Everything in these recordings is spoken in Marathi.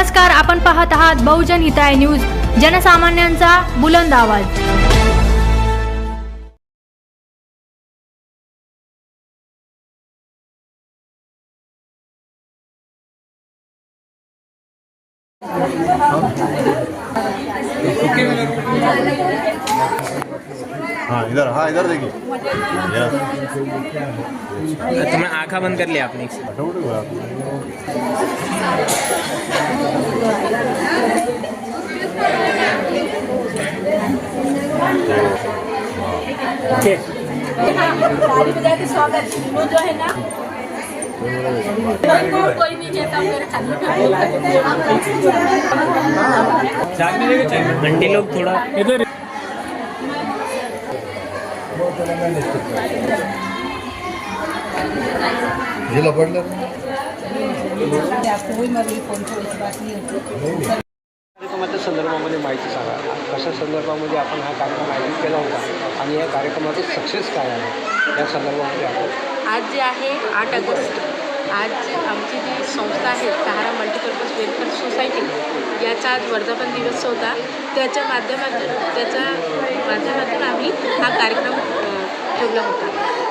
नमस्कार, आपण पाहत आहात बहुजन हिताय न्यूज, जनसामान्यांचा बुलंद आवाज। हाँ इधर देखिए। तुम्हें आँखा बंद कर लिया आपने। स्वागत जो है ना कोई नहीं कहता आंटी लोग थोड़ा इधर जिला पडलं कार्यक्रमाच्या संदर्भामध्ये माहिती सांगा, कशा संदर्भामध्ये आपण हा कार्यक्रम आयोजित केला होता आणि या कार्यक्रमाचं सक्सेस काय आहे या संदर्भामध्ये आपण आज जे आहे 8 ऑगस्ट, आज आमची जी संस्था आहे सहारा मल्टीपर्पज वेलफेअर सोसायटी याचा आज वर्धापन दिवस होता। त्याच्या माध्यमातून आम्ही हा कार्यक्रम ठेवला होता।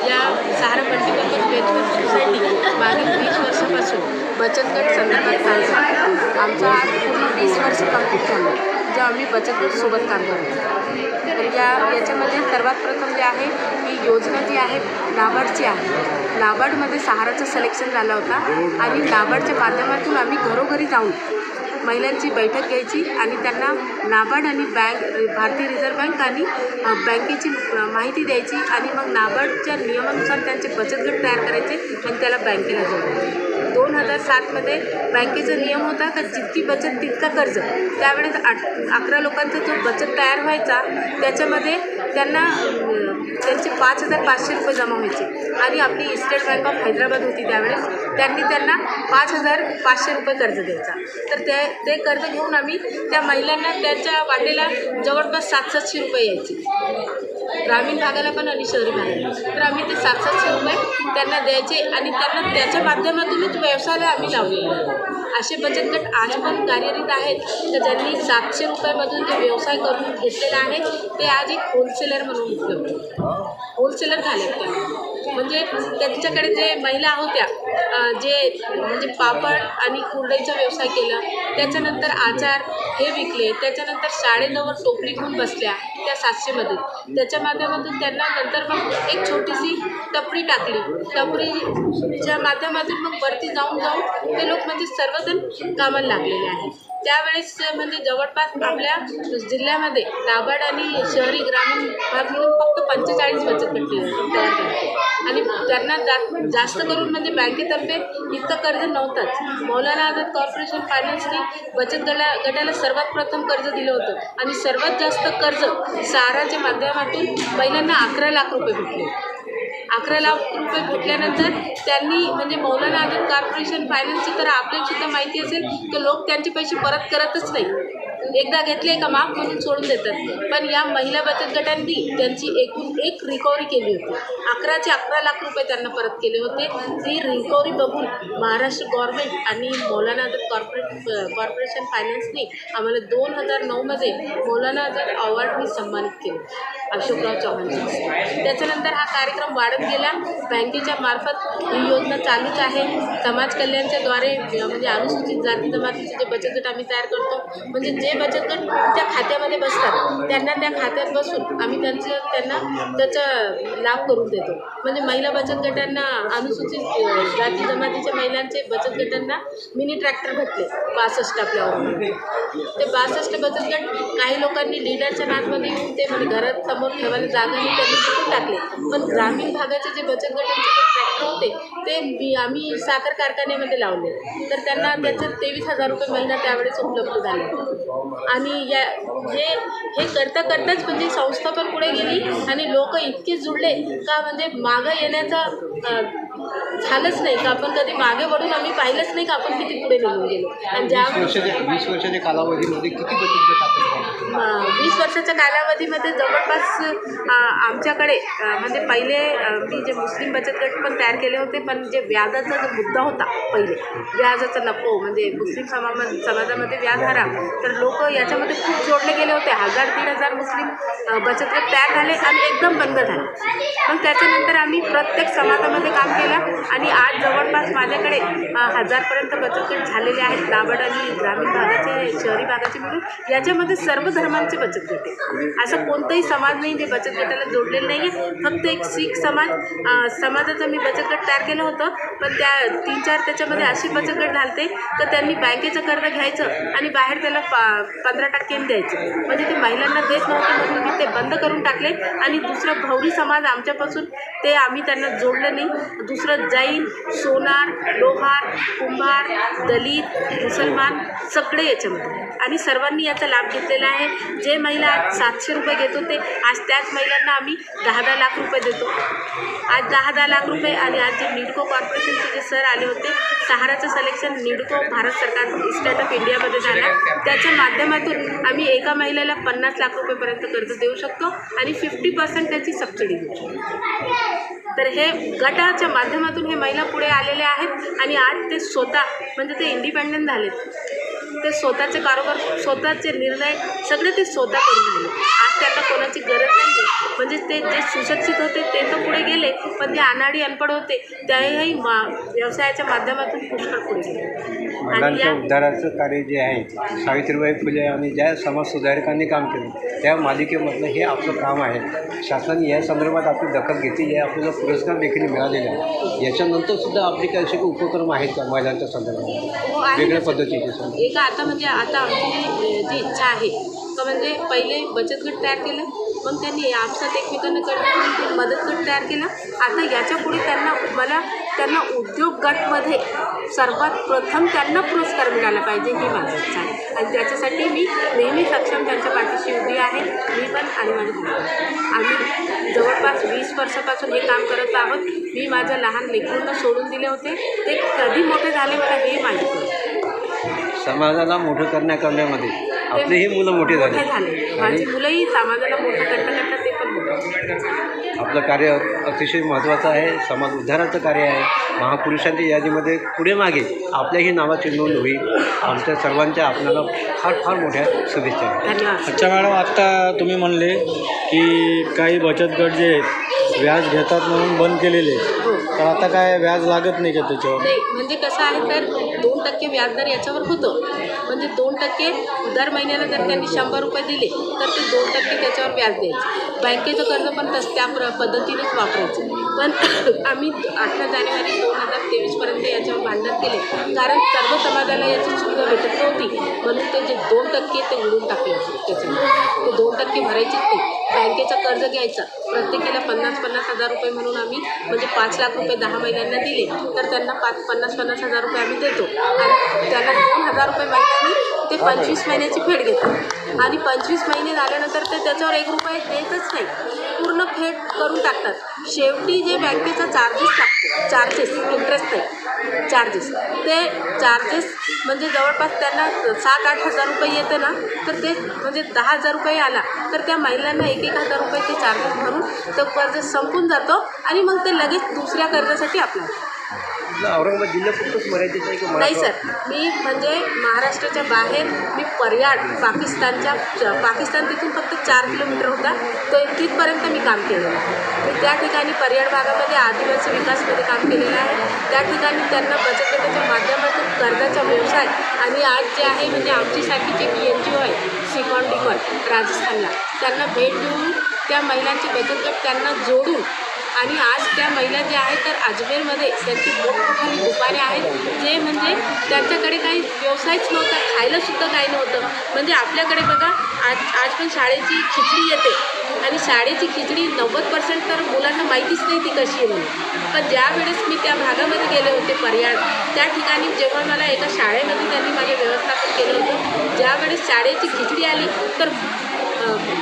या सहारा मल्टीपर्पज वेलफेअर सोसायटी मागील 20 वर्षापासून बचत गट संदर्भात काम करतो। आमचा आज पूर्ण 30 वर्ष कंप्लीट झालं जेव्हा आम्ही बचत गटसोबत काम करतो। तर याच्यामध्ये सर्वात प्रथम जे आहे ही योजना जी आहे नाबार्डची आहे। नाबार्डमध्ये सहाराचं सिलेक्शन झालं होता आणि नाबार्डच्या माध्यमातून आम्ही घरोघरी जाऊन महिलांची बैठक घ्यायची आणि त्यांना नाबार्ड आणि भारतीय रिझर्व्ह बँक आणि बँकेची माहिती द्यायची आणि मग नाबार्डच्या नियमानुसार त्यांचे बचत गट तयार करायचे आणि त्याला बँकेला जोडायचे। 2007मध्ये बँकेचा नियम होता तर जितकी बचत तितका कर्ज। त्यावेळेस 11 लोकांचा जो बचत तयार व्हायचा त्याच्यामध्ये त्यांना त्यांचे 5,500 रुपये जमा व्हायचे आणि आपली स्टेट बँक ऑफ हैदराबाद होती त्यावेळेस त्यांनी त्यांना 5,500 रुपये कर्ज द्यायचा। तर ते कर्ज घेऊन आम्ही त्या महिलांना त्यांच्या वाटेला जवळपास 700 रुपये यायचे, ग्रामीण भागाला पण आणि शहरी भागाला। तर आम्ही ते 700 रुपये त्यांना द्यायचे आणि त्यांना त्याच्या माध्यमातूनच व्यवसायाला आम्ही लावले। असे बचत गट आज पण कार्यरत आहेत तर ज्यांनी 700 रुपयामधून जे व्यवसाय करून घेतलेला आहे ते आज एक होलसेलर म्हणून उपलब्ध होलसेलर झाले। म्हणजे त्यांच्याकडे जे महिला होत्या जे म्हणजे पापड आणि कुरडईचा व्यवसाय केला, त्याच्यानंतर आचार हे विकले, त्याच्यानंतर शाळेजवळ टोपली घेऊन बसल्या त्या 700मध्ये। त्याच्या माध्यमातून त्यांना नंतर मग एक छोटीशी टपरी टाकली। टपरीच्या माध्यमातून मग वरती जाऊन ते लोक म्हणजे सर्वजण कामाला लागलेले आहेत। त्यावेळेस म्हणजे जवळपास आपल्या जिल्ह्यामध्ये नाबार्ड आणि शहरी ग्रामीण भाग मिळून फक्त 45 बचत गट तयार करते आणि त्यांना जास्त करून म्हणजे बँकेतर्फे इतकं कर्ज नव्हतंच। मौलाना आझाद कॉर्पोरेशन फायनान्सने बचत गटाला सर्वात प्रथम कर्ज दिलं होतं आणि सर्वात जास्त कर्ज सहाराच्या माध्यमातून महिलांना 11 लाख रुपये भेटले। 11 लाख रुपये भेटल्यानंतर त्यांनी म्हणजे मौलाना आझाद कॉर्पोरेशन फायनान्सची तर आपल्याला माहिती असेल तर लोक त्यांचे पैसे परत करतच नाही, एकदा घेतले का माफ म्हणून सोडून देतात। पण या महिला बचत गटांनी त्यांची एकूण एक रिकव्हरी केली होती। 11 लाख रुपये त्यांना परत केले होते। ती रिकव्हरी बघून महाराष्ट्र गव्हर्नमेंट आणि मौलाना आझाद कॉर्पोरेशन फायनान्सने आम्हाला 2009मध्ये मौलाना आझाद अवॉर्डनी सन्मानित केले अशोकराव चव्हाण। त्याच्यानंतर हा कार्यक्रम वाढत गेला। बँकेच्या मार्फत ही योजना चालूच आहे। समाज कल्याणच्या द्वारे म्हणजे अनुसूचित जाती जमातीचे जे बचत गट आम्ही तयार करतो, म्हणजे जे बचत गट त्या खात्यामध्ये बसतात त्यांना त्या खात्यात बसून आम्ही त्यांना त्याचा लाभ करून देतो। म्हणजे महिला बचत गटांना अनुसूचित जाती जमातीच्या महिलांचे बचत गटांना मिनी ट्रॅक्टर भेटले 62 आपल्यावर। ते 62 बचत गट काही लोकांनी लीडरच्या नादमध्ये येऊन ते म्हणजे घरात समोर ठेवायला जागा नाही त्यांनी विकून टाकले। पण ग्रामीण भागाचे जे बचत गटांचे ट्रॅक्टर होते ते आम्ही साखर कारखान्यामध्ये लावले तर त्यांना त्याचे 23,000 रुपये महिना त्यावेळेस उपलब्ध झाले। आणि हे करताच म्हणजे संस्था पण पुढे गेली आणि लोक इतके जुळले का म्हणजे मागं येण्याचा झालंच नाही का आपण कधी मागे वळून आम्ही पाहिलंच नाही का आपण किती पुढे निघून गेलो. आणि ज्या 20 वर्षाच्या कालावधीमध्ये किती बचत गट आपण 20 वर्षाच्या कालावधीमध्ये जवळपास आमच्याकडे म्हणजे पहिले मी जे मुस्लिम बचत गट पण तयार केले होते, पण जे व्याजाचा जो मुद्दा होता पहिले व्याजाचा नको म्हणजे मुस्लिम समाजामध्ये व्याज हराम, तर लोक याच्यामध्ये खूप जोडले गेले होते. 1000-1500 मुस्लिम बचत गट तयार झाले आणि एकदम बंद झाले. मग त्याच्यानंतर आम्ही प्रत्येक समाजामध्ये काम केलं आणि आज जवळपास माझ्याकडे 1000पर्यंत बचत गट झालेले आहेत. नाबार्ड आणि ग्रामीण भागाचे शहरी भागाचे मिळून याच्यामध्ये सर्व धर्मांचे बचत गट आहे. असं कोणताही समाज नाही जे बचत गटाला जोडलेलं नाही आहे. फक्त एक शीख समाजाचं मी बचत गट तयार केलं होतं, पण त्या 3-4 त्याच्यामध्ये असे बचत गट झालते तर त्यांनी बँकेचं कर्ज घ्यायचं आणि बाहेर त्याला 15% द्यायचं, म्हणजे ते महिलांना देत नव्हते म्हणून मी ते बंद करून टाकले. आणि दुसरं भौरी समाज आमच्यापासून ते आम्ही त्यांना जोडलं नाही. दुसरं जैन, सोनार, लोहार, कुंभार, दलित, मुसलमान सगळे याच्यामध्ये आणि सर्वांनी याचा लाभ घेतलेला आहे. जे महिला आज 700 रुपये घेत होते आज त्याच महिलांना आम्ही 10-10 लाख रुपये देतो. आज 10-10 लाख रुपये. आणि आज जे निडको कॉर्पोरेशनचे जे सर आले होते, सहाराचं सिलेक्शन निडको भारत सरकार स्टार्टअप इंडियामध्ये झालं, त्याच्या माध्यमातून आम्ही एका महिलेला 50 लाख रुपयेपर्यंत कर्ज देऊ शकतो आणि 50% त्याची सबसिडी देऊ शकतो. तर हे गटाच्या माध्यमातून हे महिला पुढे आलेले आहेत आणि आज ते स्वतः म्हणजे ते इंडिपेंडंट झालेत. ते स्वतःचे कारोबार, स्वतःचे निर्णय सगळे ते स्वतः करून राहिले. आज त्यांना कोणाची गरज नाही आहे. म्हणजे ते जे सुशिक्षित होते ते तर पुढे गेले, पण जे अनाडी अनपढ होते त्याही व्यवसायाच्या माध्यमातून पुष्कळ पुढे गेले. महिलांच्या उद्धाराचं कार्य जे आहे सावित्रीबाई फुले आणि ज्या समाजसुधारकांनी काम केलं त्या मालिकेमधलं हे आपलं काम आहे. शासनाने या संदर्भात आपली दखल घेतली आहे. आपल्याला पुरस्कार देखील मिळालेले आहे. याच्यानंतरसुद्धा आपले काही असे उपक्रम आहेत का महिलांच्या संदर्भात वेगळ्या पद्धतीचे? आता म्हणजे आता आमची जी इच्छा आहे तर म्हणजे पहिले बचत गट तयार केलं, मग त्यांनी आपसात एकमेकांना कर्ज मदत गट तयार केला. आता याच्यापुढे त्यांना उद्योग गटमध्ये सर्वात प्रथम त्यांना पुरस्कार मिळाला पाहिजे ही माझी इच्छा आहे. आणि त्याच्यासाठी मी नेहमी सक्षम त्यांच्या पाठीशी उभी आहे. मी पण आणि माझे भाऊ आम्ही जवळपास 20 वर्षापासून हे काम करत आहोत. मी माझ्या लहान लेकरूंना सोडून दिले होते, ते कधी मोठे झाले मला हे माहिती नाही. समाजाला मोठं करण्यामध्ये आपलेही मुलं मोठे झाले. माझी मुलंही समाजाला मोठं करता ते पण मोठं. आपलं कार्य अतिशय महत्त्वाचं आहे. समाज उद्धाराचं कार्य आहे. महापुरुषांच्या यादीमध्ये पुढे मागे आपल्याही नावाची नोंद होईल. आमच्या सर्वांच्या आपल्याला फार फार मोठ्या शुभेच्छा आहेत. धन्यवाद. अच्छा मॅडम, आत्ता तुम्ही म्हणले की काही बचत गट जे आहेत व्याज घेतात म्हणून बंद केलेले, तर आता काय व्याज लागत नाही का त्याच्यावर? नाही, म्हणजे कसं आहे तर 2% व्याजदर याच्यावर होतं. म्हणजे 2% दर महिन्याला जर त्यांनी 100 रुपये दिले तर ते 2% त्याच्यावर व्याज द्यायचे. बँकेचं कर्ज पण त्या पद्धतीनेच वापरायचं. पण आम्ही 18 जानेवारी 2023पर्यंत याच्यावर भांडण केले, कारण सर्व समाजाला याची सुविधा भेटत नव्हती. म्हणून ते जे 2% ते उडून टाकले त्याच्यामध्ये. ते 2% भरायचेच नाही. बँकेचं कर्ज घ्यायचं, प्रत्येकीला 50-50 हजार रुपये म्हणून आम्ही म्हणजे 5 लाख रुपये 10 महिन्यांना दिले तर त्यांना 50-50 हजार रुपये आम्ही देतो. आणि त्यांना 2,000 रुपये महिन्यांनी ते 25 महिन्याची फेड घेतात. आणि 25 महिने झाल्यानंतर ते त्याच्यावर 1 रुपये देतच नाही, पूर्ण फेड करून टाकतात. शेवटी जे बँकेचा चार्जेस लागतो, इंटरेस्ट नाही, ते चार्जेस म्हणजे जवळपास त्यांना 7-8 हजार रुपये येते ना, तर ते म्हणजे 10,000 रुपये आला तर त्या महिलांना 1-1,000 रुपये ते चार्जेस भरून तो कर्ज संपून जातो आणि मग ते लगेच दुसऱ्या कर्जासाठी आपल्याला. औरंगाबाद जिल्ह्यापुरतंच मर्यादित आहे की नाही सर, मी म्हणजे महाराष्ट्राच्या बाहेर मी पर्याड पाकिस्तान तिथून फक्त 4 किलोमीटर होता, तो तिथपर्यंत मी काम केलेलं आहे. मी त्या ठिकाणी पर्याड भागामध्ये आदिवासी विकासमध्ये काम केलेलं आहे. त्या ठिकाणी त्यांना बचत गटाच्या माध्यमातून कर्जाचा व्यवसाय आणि आज जे आहे म्हणजे आमच्यासारखी जी NGO आहे सिकॉन राजस्थानला, त्यांना भेट देऊन त्या महिलांचे बचत गट त्यांना जोडून आणि आज त्या महिला ज्या आहेत तर अजमेरमध्ये त्यांची मोठमोठी दुकाने आहेत, जे म्हणजे त्यांच्याकडे काही व्यवसायच नव्हता, खायलासुद्धा काही नव्हतं. म्हणजे आपल्याकडे बघा आज पण शाळेची खिचडी येते आणि शाळेची खिचडी 90% तर मुलांना माहितीच नाही ती कशी आहे म्हणून. पण ज्या वेळेस मी त्या भागामध्ये गेले होते पर्याड, त्या ठिकाणी जेव्हा मला एका शाळेमध्ये त्यांनी माझे व्यवस्थापन केलं होतं, ज्या वेळेस शाळेची खिचडी आली तर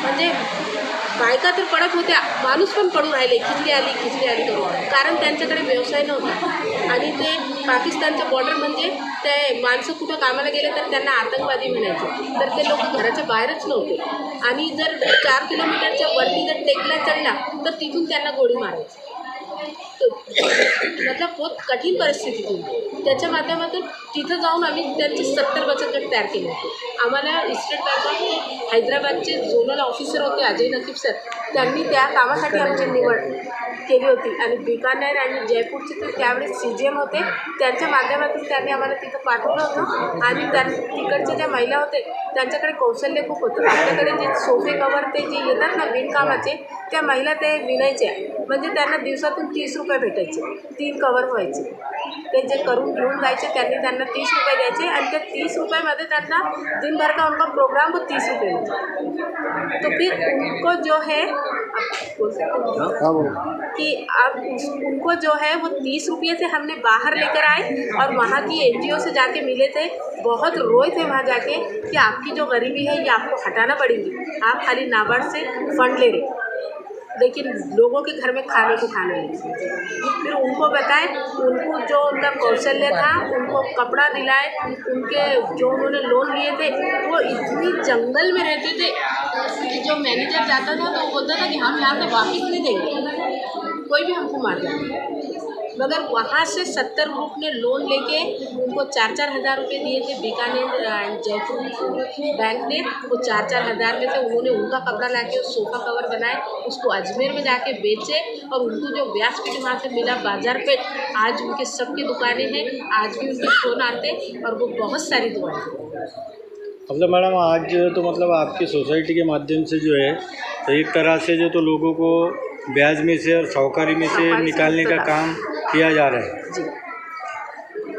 म्हणजे बायका तर पडत होत्या, माणूस पण पडून राहिले, खिचडी आली करून, कारण त्यांच्याकडे व्यवसाय नव्हता. आणि ते पाकिस्तानच्या बॉर्डर म्हणजे ते माणसं कुठं कामाला गेले तर त्यांना आतंकवादी म्हणायचे, तर ते लोक घराच्या बाहेरच नव्हते. आणि जर 4 किलोमीटरच्या वरती जर टेकला चढला तर तिथून त्यांना गोळी मारायची. मतलब बहुत कठीण परिस्थिती होती. त्याच्या माध्यमातून तिथं जाऊन आम्ही त्यांचे 70 बचत गट तयार केले होते. आम्हाला स्टेट बँक ऑफ हैदराबादचे झोनल ऑफिसर होते अजय नकीब सर, त्यांनी त्या कामासाठी आमची निवड केली होती. आणि बिकानेर आणि जयपूरचे तर त्यावेळेस CGM होते, त्यांच्या माध्यमातून त्यांनी आम्हाला तिथं पाठवलं होतं. आणि तिकडच्या ज्या महिला होते त्यांच्याकडे कौशल्य खूप होतं. आपल्याकडे जे सोफे कवर ते जे येतात ना विणकामाचे, त्या महिला ते विणायच्या, म्हणजे त्यांना दिवसातून 30 रुपये भेटायचे, 3 कवर व्हायचे. ते जे करून घेऊन जायचे त्यांना 30 रुपये द्यायचे. आणि त्या 30 रुपये त्यांना दिन भर का उनका प्रोग्राम वो 30 रुपये में। तो फिर उनको जो है कि अब उनको जो है वो 30 रुपये से हमने बाहर लेकर आए और वहाँ की NGO से जाके मिले थे, बहुत रोए थे वहाँ जाके कि आपकी जो गरीबी है ये आपको हटाना पड़ेगी, आप खाली नाबार्ड से फंड ले रहे, लेकिन लोगों के घर में खाने को खाना नहीं। फिर उनको बताए, उनको जो उनका कौशल्य था उनको कपड़ा दिलाए, उनके जो उन्होंने लोन लिए थे वो इतनी जंगल में रहते थे कि जो मैनेजर जाता था तो बोलता था कि हम यहाँ से वापस नहीं देंगे, कोई भी हमको मार जाए। मगर वहाँ से 70 ग्रुप ने लोन लेके उनको 4-4 हज़ार रुपये दिए थे। बीकानेर जयपुर बैंक ने वो 4-4 हज़ार में से उन्होंने उनका कपड़ा लाके सोफ़ा कवर बनाए, उसको अजमेर में जाके बेचे और उनको जो व्यासपीठ वहाँ से मिला बाजार पे, आज उनके सबकी दुकानें हैं, आज भी उनके फ़ोन आते और वो बहुत सारी दुकानें हैं। मतलब मैडम आज तो मतलब आपकी सोसाइटी के माध्यम से जो है तो एक तरह से जो तो लोगों को ब्याज में से और साहूकारी में से निकालने का काम किया जा रहा है जी।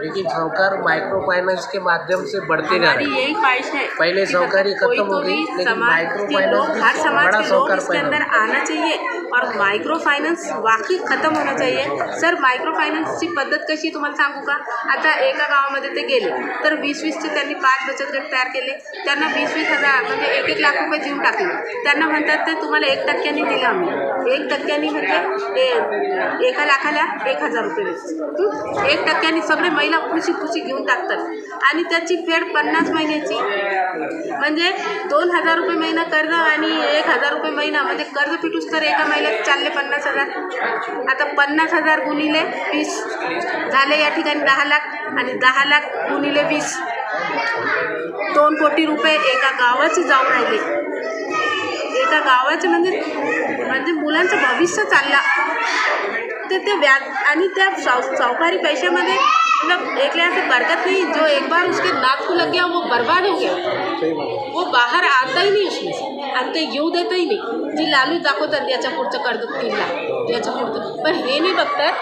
लेकिन साहूकार माइक्रो फाइनेंस के माध्यम से बढ़ते जा रहे हमारी हैं। यही ख्वाहिश है पहले कि साहूकारी मतलब कोई खत्म हो तो गई, भी लेकिन समाज माइक्रो के फाइनेंस लोग, हर समाज बड़ा के लोग साहूकार इसके पैदा अंदर आना चाहिए और मायक्रो फायनान्स वाकई खत्म होणं चाहिए। सर मायक्रो फायनान्सची पद्धत कशी तुम्हाला सांगू का, आता एका गावामध्ये ते गेले तर 20-20चे त्यांनी 5 बचत गट तयार केले, त्यांना 20-20 हजार म्हणजे 1-1 लाख रुपये देऊन टाकले। त्यांना म्हणतात ते तुम्हाला 1% दिलं आम्ही, 1% म्हणजे 1 लाखाला 1,000 रुपये, 1% सगळे महिला खुशी घेऊन टाकतात आणि त्याची फेड 50 महिन्याची, म्हणजे 2,000 रुपये महिना कर्ज आणि 1,000 रुपये महिना, म्हणजे कर्ज फिटूस तर एका महिन्यात चालले 50,000। आता 50,000 गुणिले 20 झाले या ठिकाणी 10 लाख आणि 10 लाख गुणिले 20 2 कोटी रुपये एका गावाचे जाऊन राहिले। एका गावाचे म्हणजे मुलांचं भविष्य चालला ते व्याज आणि त्या साहूकारी पैशामध्ये मतलब एक लिहाज से बरकत नहीं, जो एक बार उसके नाक को लग गया वो बर्बाद हो गया, वो बाहर आता ही नाही उसमें से, आणि ते येऊ देता ही नाही। जी लालूच दाखवतात याच्या पुढचं कर्ज 3 लाख याच्या पुढचं, पण हे नाही बघतात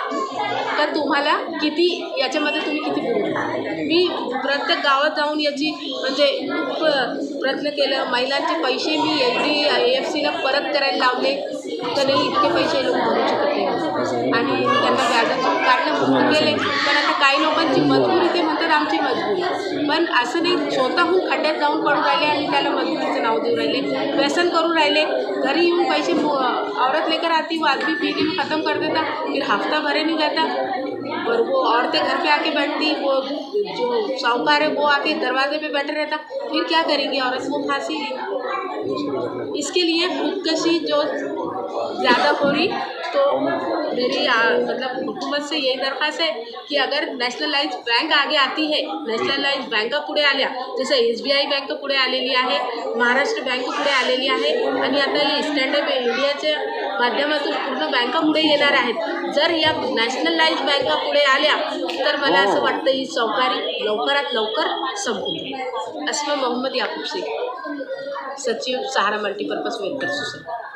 का तुम्हाला किती याच्यामध्ये तुम्ही किती पुरवता। मी प्रत्येक गावात जाऊन याची म्हणजे खूप प्रयत्न केलं, महिलांचे पैसे मी SDFCला परत करायला लावले, तर नाही इतके पैसे लोक भरू शकत नाही आणि त्यांना व्याजातून काढणं म्हणून गेले। पण आता काही लोकांची मजबुरी, ते म्हणतात आमची मजबुरी, पण असं नाही, स्वतःहून खड्ड्यात जाऊन पडून राहिले आणि त्याला मजबुरीचं नाव देऊ राहिले, व्यसन करून राहिले। घरी येऊन पैसे औरत लेकर आती, वो आदमी पी के ख़त्म कर देता, फिर हफ्ता भरे नहीं जाता और वो औरतें घर पे आके बैठती, वो जो साहूकार है वो आके दरवाजे पे बैठे रहता, फिर क्या करेंगी औरत, वो फांसी ली। इसके लिए खुदकशी जो ज़्यादा हो रही, तो मेरी मतलब हुकूमत से यही दरख्वास्त है कि अगर नॅशनलाइज बँक आगे आती है, नॅशनलाइज बँका पुढे आल्या, जसं SBI बँक पुढे आलेली आहे, महाराष्ट्र बँक पुढे आलेली आहे आणि आता ही स्टँडअप इंडियाच्या माध्यमातून पूर्ण बँका पुढे येणार आहेत। जर या नॅशनलाइज बँका पुढे आल्या तर मला असं वाटतं ही साहूकारी लवकरात लवकर संपून। अस्मा मोहम्मद याकूब शेख, सचिव सहारा मल्टीपर्पज वेलफेअर सोसायटी।